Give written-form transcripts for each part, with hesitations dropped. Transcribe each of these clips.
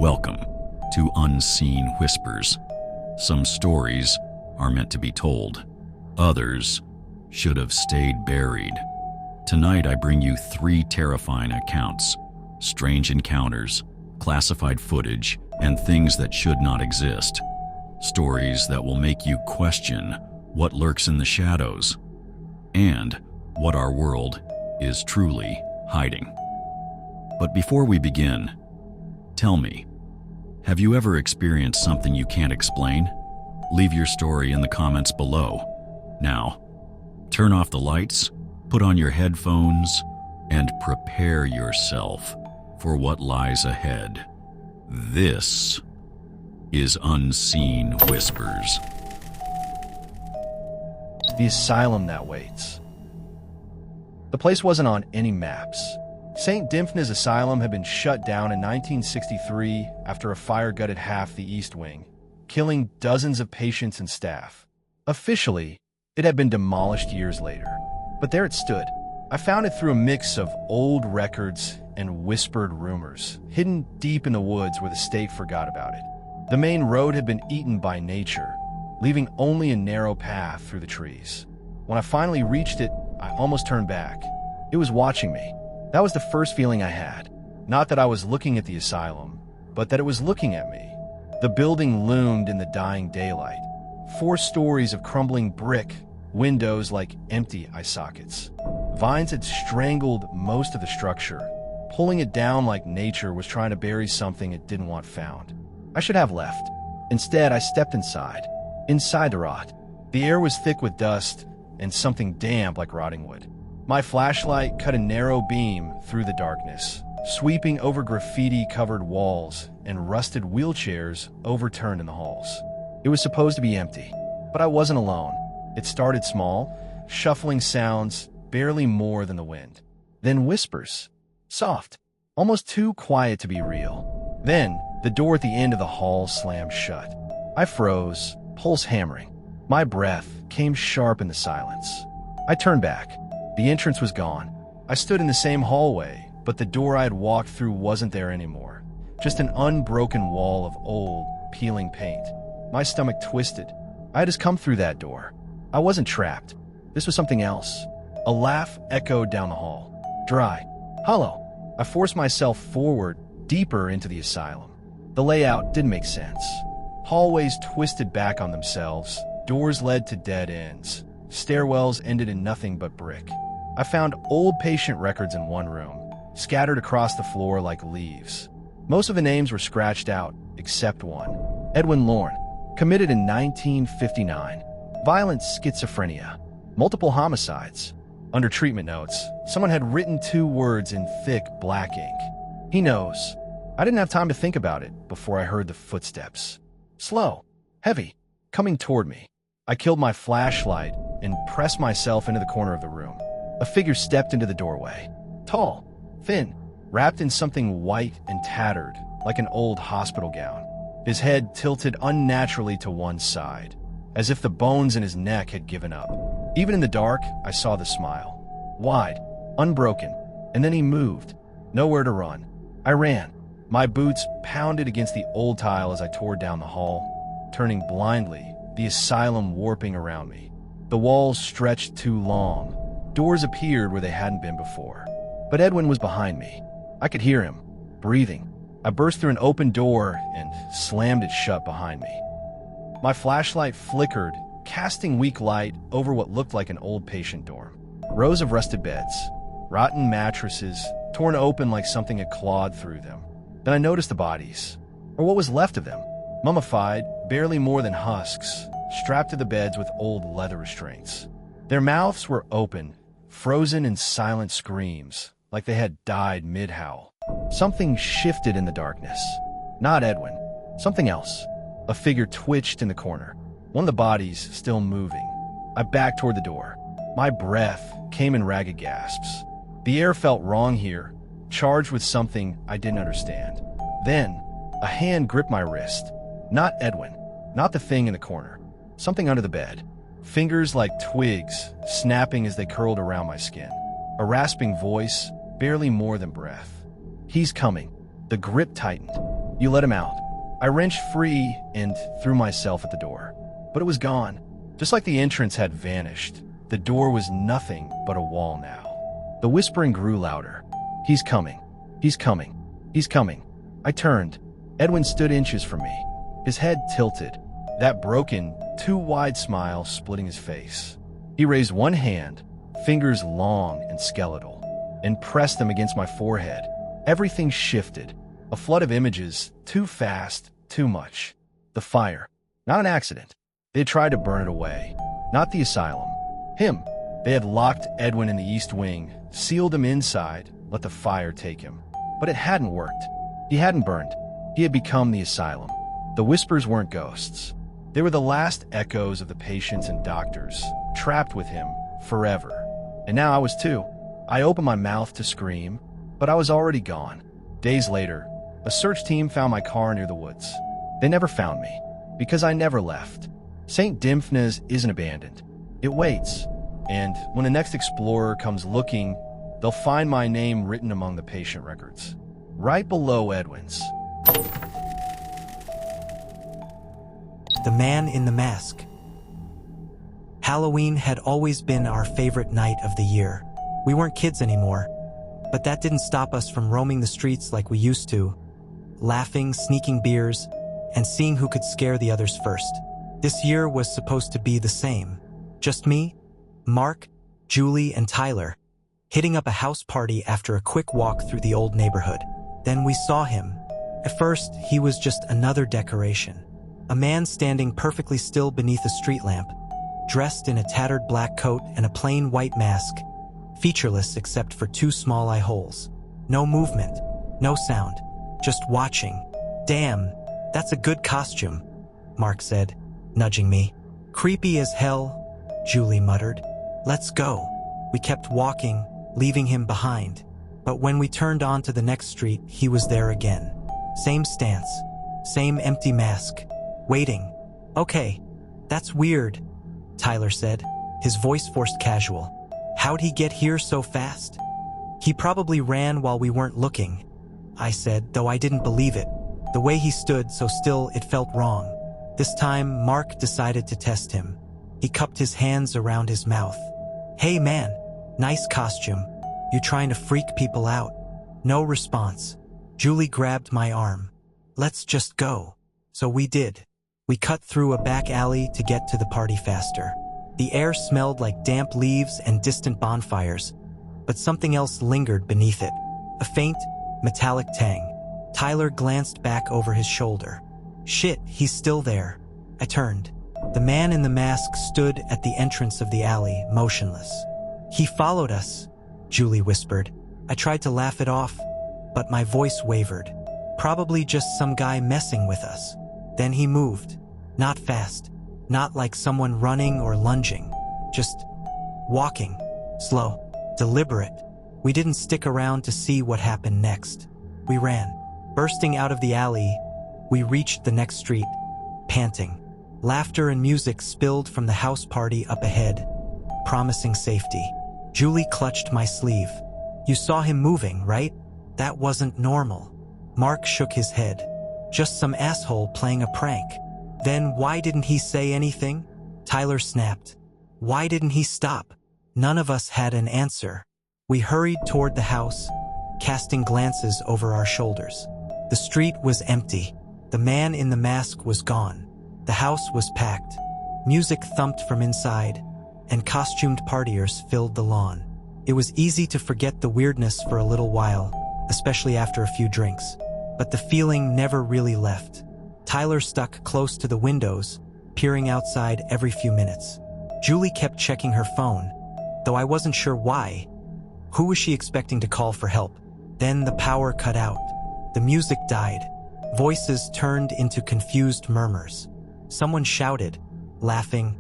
Welcome to Unseen Whispers. Some stories are meant to be told. Others should have stayed buried. Tonight I bring you 3 terrifying accounts, strange encounters, classified footage, and things that should not exist. Stories that will make you question what lurks in the shadows and what our world is truly hiding. But before we begin, tell me, have you ever experienced something you can't explain? Leave your story in the comments below. Now, turn off the lights, put on your headphones, and prepare yourself for what lies ahead. This is Unseen Whispers. The asylum that waits. The place wasn't on any maps. St. Dymphna's Asylum had been shut down in 1963 after a fire gutted half the East Wing, killing dozens of patients and staff. Officially, it had been demolished years later, but there it stood. I found it through a mix of old records and whispered rumors, hidden deep in the woods where the state forgot about it. The main road had been eaten by nature, leaving only a narrow path through the trees. When I finally reached it, I almost turned back. It was watching me. That was the first feeling I had. Not that I was looking at the asylum, but that it was looking at me. The building loomed in the dying daylight. 4 stories of crumbling brick, windows like empty eye sockets. Vines had strangled most of the structure, pulling it down like nature was trying to bury something it didn't want found. I should have left. Instead, I stepped inside the rot. The air was thick with dust and something damp like rotting wood. My flashlight cut a narrow beam through the darkness, sweeping over graffiti-covered walls and rusted wheelchairs overturned in the halls. It was supposed to be empty, but I wasn't alone. It started small, shuffling sounds barely more than the wind. Then whispers, soft, almost too quiet to be real. Then, the door at the end of the hall slammed shut. I froze, pulse hammering. My breath came sharp in the silence. I turned back. The entrance was gone. I stood in the same hallway, but the door I had walked through wasn't there anymore. Just an unbroken wall of old, peeling paint. My stomach twisted. I had just come through that door. I wasn't trapped. This was something else. A laugh echoed down the hall. Dry. Hollow. I forced myself forward, deeper into the asylum. The layout didn't make sense. Hallways twisted back on themselves. Doors led to dead ends. Stairwells ended in nothing but brick. I found old patient records in one room, scattered across the floor like leaves. Most of the names were scratched out, except one. Edwin Lorne, committed in 1959. Violent schizophrenia. Multiple homicides. Under treatment notes, someone had written 2 words in thick black ink. He knows. I didn't have time to think about it before I heard the footsteps. Slow, heavy, coming toward me. I killed my flashlight and pressed myself into the corner of the room. A figure stepped into the doorway. Tall, thin, wrapped in something white and tattered, like an old hospital gown. His head tilted unnaturally to one side, as if the bones in his neck had given up. Even in the dark, I saw the smile. Wide, unbroken, and then he moved. Nowhere to run. I ran. My boots pounded against the old tile as I tore down the hall, turning blindly, the asylum warping around me. The walls stretched too long. Doors appeared where they hadn't been before. But Edwin was behind me. I could hear him, breathing. I burst through an open door and slammed it shut behind me. My flashlight flickered, casting weak light over what looked like an old patient dorm. Rows of rusted beds, rotten mattresses, torn open like something had clawed through them. Then I noticed the bodies, or what was left of them, mummified, barely more than husks, strapped to the beds with old leather restraints. Their mouths were open, frozen in silent screams, like they had died mid-howl. Something shifted in the darkness. Not Edwin. Something else. A figure twitched in the corner. One of the bodies still moving. I backed toward the door. My breath came in ragged gasps. The air felt wrong here, charged with something I didn't understand. Then, a hand gripped my wrist. Not Edwin. Not the thing in the corner. Something under the bed. Fingers like twigs, snapping as they curled around my skin. A rasping voice, barely more than breath. He's coming. The grip tightened. You let him out. I wrenched free and threw myself at the door. But it was gone. Just like the entrance had vanished, the door was nothing but a wall now. The whispering grew louder. He's coming. He's coming. He's coming. I turned. Edwin stood inches from me, his head tilted, that broken, too wide smile splitting his face. He raised one hand, fingers long and skeletal, and pressed them against my forehead. Everything shifted. A flood of images, too fast, too much. The fire. Not an accident. They had tried to burn it away. Not the asylum. Him. They had locked Edwin in the East Wing, sealed him inside, let the fire take him. But it hadn't worked. He hadn't burned. He had become the asylum. The whispers weren't ghosts. They were the last echoes of the patients and doctors, trapped with him forever. And now I was too. I opened my mouth to scream, but I was already gone. Days later, a search team found my car near the woods. They never found me, because I never left. St. Dymphna's isn't abandoned. It waits, and when the next explorer comes looking, they'll find my name written among the patient records, right below Edwin's. The Man in the Mask. Halloween had always been our favorite night of the year. We weren't kids anymore, but that didn't stop us from roaming the streets like we used to, laughing, sneaking beers, and seeing who could scare the others first. This year was supposed to be the same. Just me, Mark, Julie, and Tyler, hitting up a house party after a quick walk through the old neighborhood. Then we saw him. At first, he was just another decoration. A man standing perfectly still beneath a street lamp, dressed in a tattered black coat and a plain white mask, featureless except for two small eye holes. No movement, no sound, just watching. "Damn, that's a good costume," Mark said, nudging me. "Creepy as hell," Julie muttered. "Let's go." We kept walking, leaving him behind. But when we turned onto the next street, he was there again. Same stance, same empty mask, waiting. "Okay, that's weird," Tyler said, his voice forced casual. "How'd he get here so fast?" "He probably ran while we weren't looking," I said, though I didn't believe it. The way he stood so still, it felt wrong. This time, Mark decided to test him. He cupped his hands around his mouth. "Hey man, nice costume. You trying to freak people out?" No response. Julie grabbed my arm. "Let's just go." So we did. We cut through a back alley to get to the party faster. The air smelled like damp leaves and distant bonfires, but something else lingered beneath it. A faint, metallic tang. Tyler glanced back over his shoulder. "Shit, he's still there." I turned. The man in the mask stood at the entrance of the alley, motionless. "He followed us," Julie whispered. I tried to laugh it off, but my voice wavered. Probably just some guy messing with us. Then he moved. Not fast. Not like someone running or lunging. Just walking. Slow. Deliberate. We didn't stick around to see what happened next. We ran. Bursting out of the alley, we reached the next street, panting. Laughter and music spilled from the house party up ahead, promising safety. Julie clutched my sleeve. "You saw him moving, right? That wasn't normal." Mark shook his head. "Just some asshole playing a prank." "Then why didn't he say anything?" Tyler snapped. "Why didn't he stop?" None of us had an answer. We hurried toward the house, casting glances over our shoulders. The street was empty. The man in the mask was gone. The house was packed. Music thumped from inside, and costumed partiers filled the lawn. It was easy to forget the weirdness for a little while, especially after a few drinks. But the feeling never really left. Tyler stuck close to the windows, peering outside every few minutes. Julie kept checking her phone, though I wasn't sure why. Who was she expecting to call for help? Then the power cut out. The music died. Voices turned into confused murmurs. Someone shouted, laughing,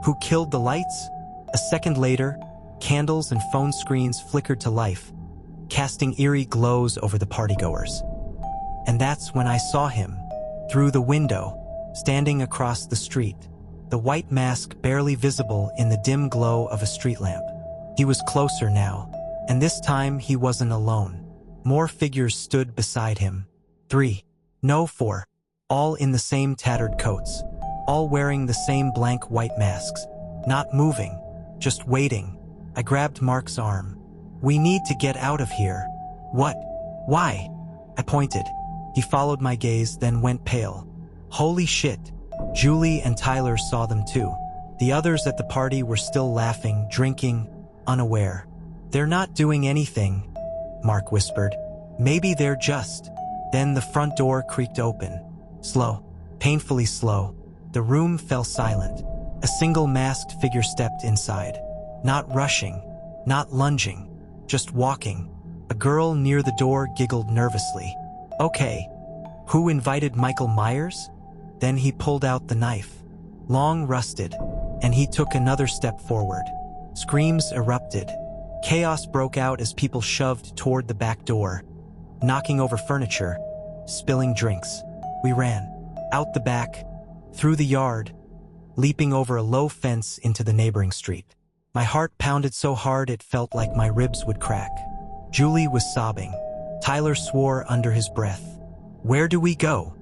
"Who killed the lights?" A second later, candles and phone screens flickered to life, casting eerie glows over the partygoers. And that's when I saw him, through the window, standing across the street, the white mask barely visible in the dim glow of a street lamp. He was closer now, and this time he wasn't alone. More figures stood beside him. 3. No, 4. All in the same tattered coats. All wearing the same blank white masks. Not moving, just waiting. I grabbed Mark's arm. We need to get out of here. What? Why? I pointed. He followed my gaze, then went pale. Holy shit. Julie and Tyler saw them too. The others at the party were still laughing, drinking, unaware. They're not doing anything, Mark whispered. Maybe they're just. Then the front door creaked open. Slow, painfully slow. The room fell silent. A single masked figure stepped inside. Not rushing, not lunging, just walking. A girl near the door giggled nervously. Okay, who invited Michael Myers? Then he pulled out the knife. Long rusted, and he took another step forward. Screams erupted. Chaos broke out as people shoved toward the back door, knocking over furniture, spilling drinks. We ran, out the back, through the yard, leaping over a low fence into the neighboring street. My heart pounded so hard it felt like my ribs would crack. Julie was sobbing. Tyler swore under his breath. Where do we go?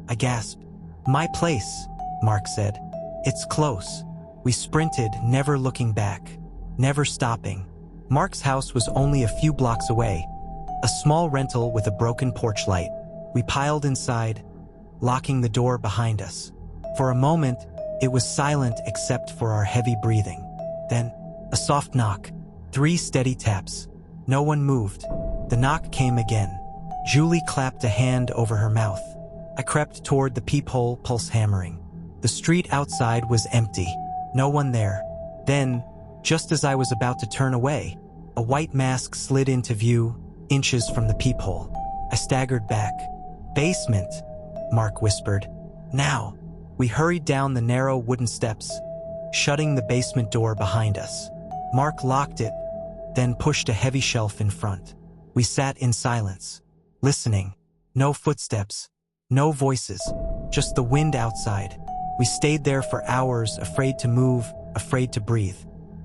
I gasped. My place, Mark said. It's close. We sprinted, never looking back, never stopping. Mark's house was only a few blocks away, a small rental with a broken porch light. We piled inside, locking the door behind us. For a moment, it was silent except for our heavy breathing. Then, a soft knock. 3 steady taps. No one moved. The knock came again. Julie clapped a hand over her mouth. I crept toward the peephole, pulse hammering. The street outside was empty. No one there. Then, just as I was about to turn away, a white mask slid into view, inches from the peephole. I staggered back. Basement, Mark whispered. Now. We hurried down the narrow wooden steps, shutting the basement door behind us. Mark locked it, then pushed a heavy shelf in front. We sat in silence, listening. No footsteps, no voices, just the wind outside. We stayed there for hours, afraid to move, afraid to breathe.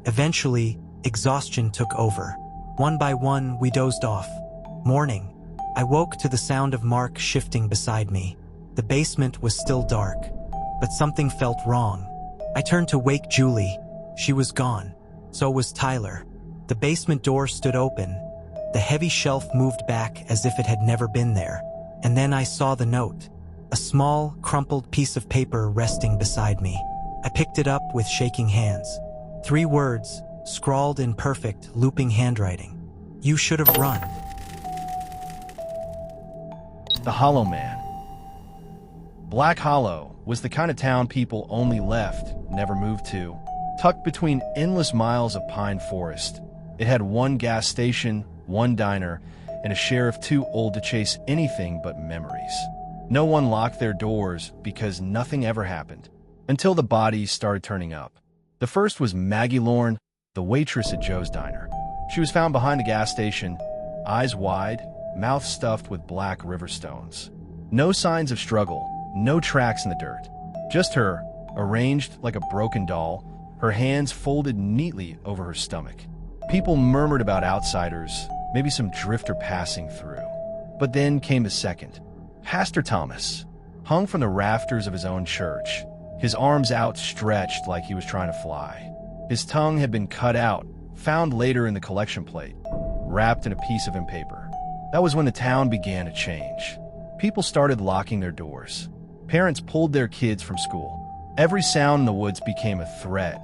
Eventually, exhaustion took over. One by one, we dozed off. Morning. I woke to the sound of Mark shifting beside me. The basement was still dark, but something felt wrong. I turned to wake Julie. She was gone. So was Tyler. The basement door stood open. The heavy shelf moved back as if it had never been there. And then I saw the note. A small, crumpled piece of paper resting beside me. I picked it up with shaking hands. 3 words, scrawled in perfect, looping handwriting. You should have run. The Hollow Man. Black Hollow was the kind of town people only left, never moved to. Tucked between endless miles of pine forest, it had 1 gas station, 1 diner, and a sheriff too old to chase anything but memories. No one locked their doors because nothing ever happened, until the bodies started turning up. The first was Maggie Lorne, the waitress at Joe's Diner. She was found behind the gas station, eyes wide, mouth stuffed with black river stones. No signs of struggle, no tracks in the dirt. Just her, arranged like a broken doll, her hands folded neatly over her stomach. People murmured about outsiders, maybe some drifter passing through. But then came the second. Pastor Thomas, hung from the rafters of his own church, his arms outstretched like he was trying to fly. His tongue had been cut out, found later in the collection plate, wrapped in a piece of paper. That was when the town began to change. People started locking their doors. Parents pulled their kids from school. Every sound in the woods became a threat.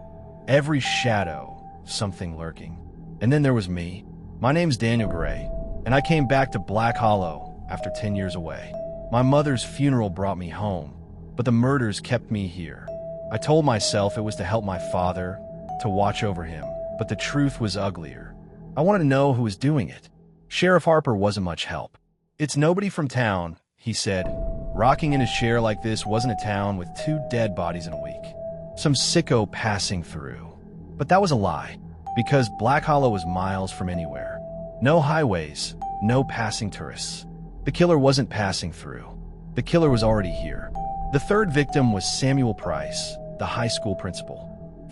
Every shadow, something lurking. And then there was me. My name's Daniel Gray, and I came back to Black Hollow after 10 years away. My mother's funeral brought me home, but the murders kept me here. I told myself it was to help my father, to watch over him, but the truth was uglier. I wanted to know who was doing it. Sheriff Harper wasn't much help. It's nobody from town, he said. Rocking in his chair like this wasn't a town with 2 dead bodies in a week. Some sicko passing through. But that was a lie, because Black Hollow was miles from anywhere. No highways, no passing tourists. The killer wasn't passing through. The killer was already here. The third victim was Samuel Price, the high school principal.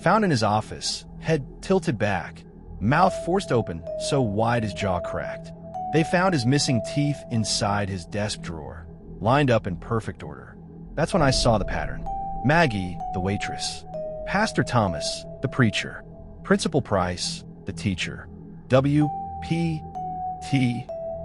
Found in his office, head tilted back, mouth forced open so wide his jaw cracked. They found his missing teeth inside his desk drawer, lined up in perfect order. That's when I saw the pattern. Maggie, the waitress. Pastor Thomas, the preacher. Principal Price, the teacher. W.P.T.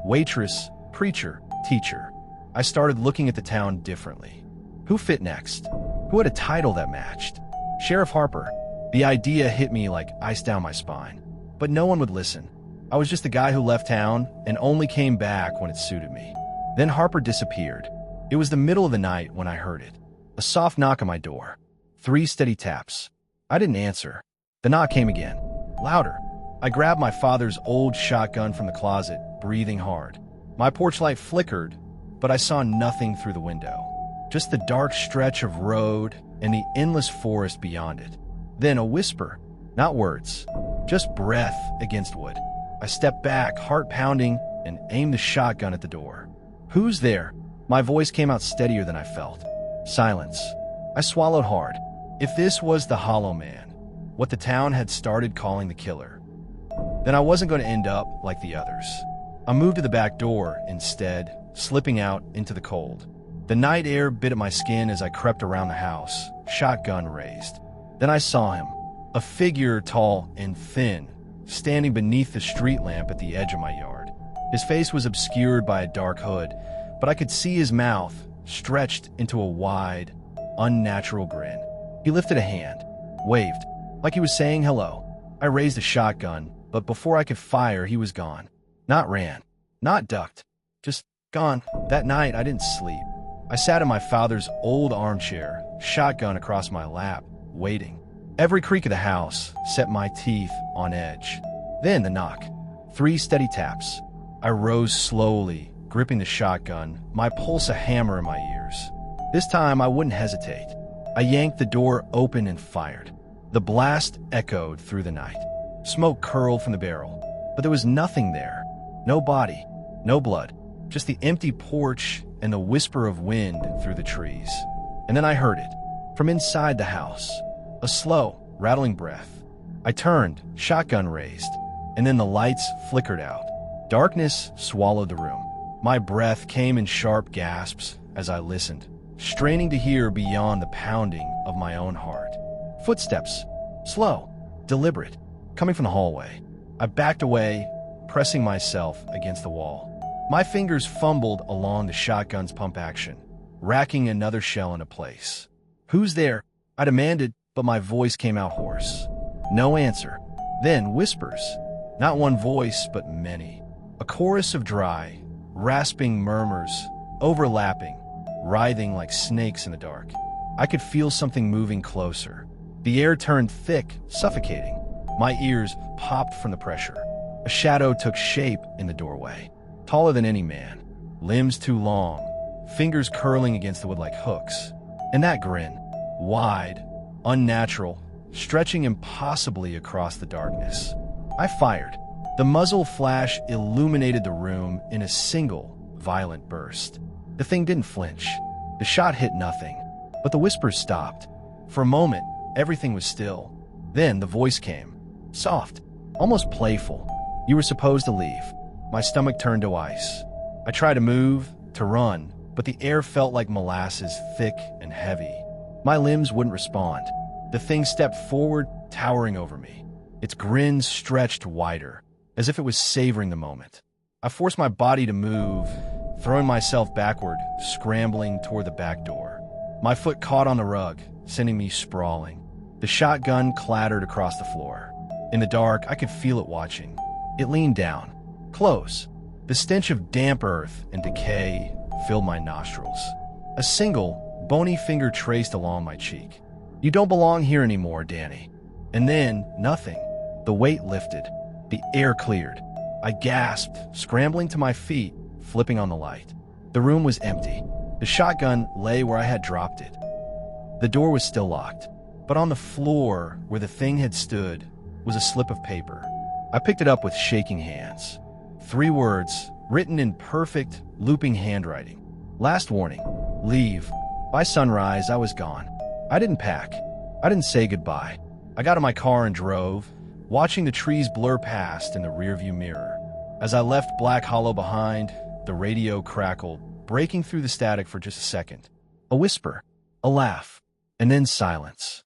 Waitress, preacher, teacher. I started looking at the town differently. Who fit next? Who had a title that matched? Sheriff Harper. The idea hit me like ice down my spine. But no one would listen. I was just the guy who left town and only came back when it suited me. Then Harper disappeared. It was the middle of the night when I heard it. A soft knock on my door. 3 steady taps. I didn't answer. The knock came again. Louder. I grabbed my father's old shotgun from the closet, breathing hard. My porch light flickered, but I saw nothing through the window. Just the dark stretch of road and the endless forest beyond it. Then a whisper. Not words. Just breath against wood. I stepped back, heart pounding, and aimed the shotgun at the door. Who's there? My voice came out steadier than I felt. Silence. I swallowed hard. If this was the Hollow Man, what the town had started calling the killer, then I wasn't going to end up like the others. I moved to the back door instead, slipping out into the cold. The night air bit at my skin as I crept around the house, shotgun raised. Then I saw him, a figure tall and thin, standing beneath the street lamp at the edge of my yard. His face was obscured by a dark hood, but I could see his mouth stretched into a wide, unnatural grin. He lifted a hand, waved, like he was saying hello. I raised a shotgun, but before I could fire, he was gone. Not ran, not ducked, just gone. That night, I didn't sleep. I sat in my father's old armchair, shotgun across my lap, waiting. Every creak of the house set my teeth on edge. Then the knock. 3 steady taps. I rose slowly, gripping the shotgun, my pulse a hammer in my ears. This time, I wouldn't hesitate. I yanked the door open and fired. The blast echoed through the night. Smoke curled from the barrel, but there was nothing there. No body, no blood, just the empty porch and the whisper of wind through the trees. And then I heard it, from inside the house, a slow, rattling breath. I turned, shotgun raised, and then the lights flickered out. Darkness swallowed the room. My breath came in sharp gasps as I listened, straining to hear beyond the pounding of my own heart. Footsteps, slow, deliberate, coming from the hallway. I backed away, pressing myself against the wall. My fingers fumbled along the shotgun's pump action, racking another shell into place. Who's there? I demanded, but my voice came out hoarse. No answer. Then whispers. Not one voice, but many. A chorus of dry, rasping murmurs, overlapping, writhing like snakes in the dark. I could feel something moving closer. The air turned thick, suffocating. My ears popped from the pressure. A shadow took shape in the doorway. Taller than any man, limbs too long, fingers curling against the wood like hooks. And that grin, wide, unnatural, stretching impossibly across the darkness. I fired. The muzzle flash illuminated the room in a single, violent burst. The thing didn't flinch. The shot hit nothing, but the whispers stopped. For a moment, everything was still. Then the voice came, soft, almost playful. You were supposed to leave. My stomach turned to ice. I tried to move, to run, but the air felt like molasses, thick and heavy. My limbs wouldn't respond. The thing stepped forward, towering over me. Its grin stretched wider, as if it was savoring the moment. I forced my body to move, throwing myself backward, scrambling toward the back door. My foot caught on the rug, sending me sprawling. The shotgun clattered across the floor. In the dark, I could feel it watching. It leaned down, close. The stench of damp earth and decay filled my nostrils. A single, bony finger traced along my cheek. You don't belong here anymore, Danny. And then, nothing. The weight lifted. The air cleared. I gasped, scrambling to my feet, flipping on the light. The room was empty. The shotgun lay where I had dropped it. The door was still locked, but on the floor where the thing had stood was a slip of paper. I picked it up with shaking hands. 3 words, written in perfect, looping handwriting. Last warning. Leave. By sunrise, I was gone. I didn't pack. I didn't say goodbye. I got in my car and drove, watching the trees blur past in the rearview mirror. As I left Black Hollow behind, the radio crackled, breaking through the static for just a second. A whisper, a laugh, and then silence.